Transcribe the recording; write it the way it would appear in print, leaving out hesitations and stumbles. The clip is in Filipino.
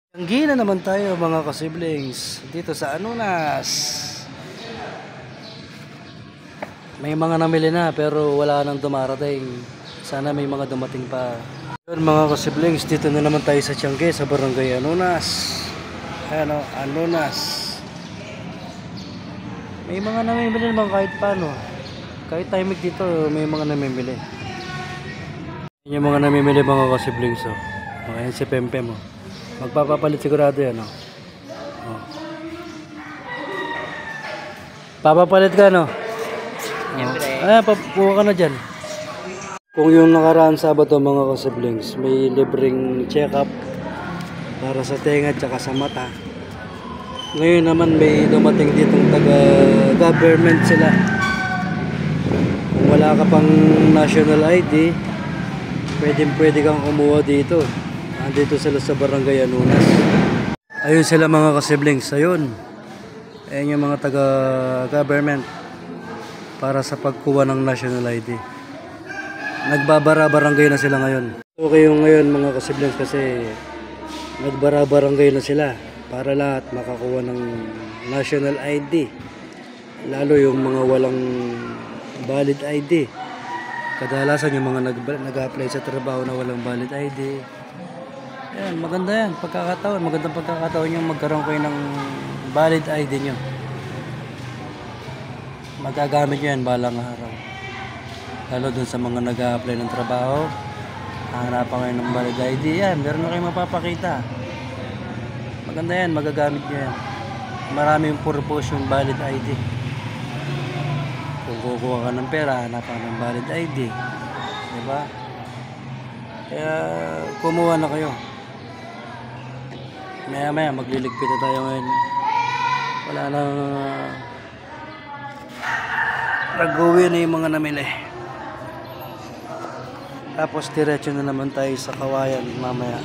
Tanggi na naman tayo mga kasiblings dito sa Anunas. May mga namili na pero wala nang dumarating. Sana may mga dumating pa. Yun mga kasiblings, dito na naman tayo sa Tiangge sa Barangay Anunas. Ayan o, Anunas. May mga namimili naman kahit paano. Kahit timing dito may mga namimili. Yung mga namimili mga kasiblings o. Ayan si Pempem o. Magpapapalit sigurado yan, oh. Oh. Papapalit ka, no? Siyempre. Ayan, papuha ka na dyan. Kung yung nakaraan Sabado mga kasiblings, may libreng check-up para sa tenga at saka sa mata. Ngayon naman may dumating ditong taga-government sila. Kung wala ka pang national ID, pwede kang kumuha dito. Andito sila sa Barangay Anunas. Ayun sila mga kasiblings. Ayun. Ayun yung mga taga-government para sa pagkuha ng national ID. Nagbabara-barangay na sila ngayon. Okay yung ngayon mga kasiblings kasi nagbara-barangay na sila para lahat makakuha ng national ID. Lalo yung mga walang valid ID. Kadalasan yung mga nag-apply sa trabaho na walang valid ID. Ayan, maganda yan, pagkakataon. Magandang pagkakataon yung magkaroon kayo ng valid ID nyo. Magagamit nyo yan balang araw. Lalo dun sa mga nag-a-apply ng trabaho, hahanapan kayo ng valid ID. Yan, meron na kayo mapapakita. Maganda yan, magagamit nyo yan. Maraming purpose yung valid ID. Kung kukuha ka ng pera, hanapan ka ng valid ID. Diba? Kaya kumuha na kayo. Maya magliligpit na tayo ngayon. Wala nang nag-uwi na yung mga namili. Tapos diretso na naman tayo sa Kawayan mamaya.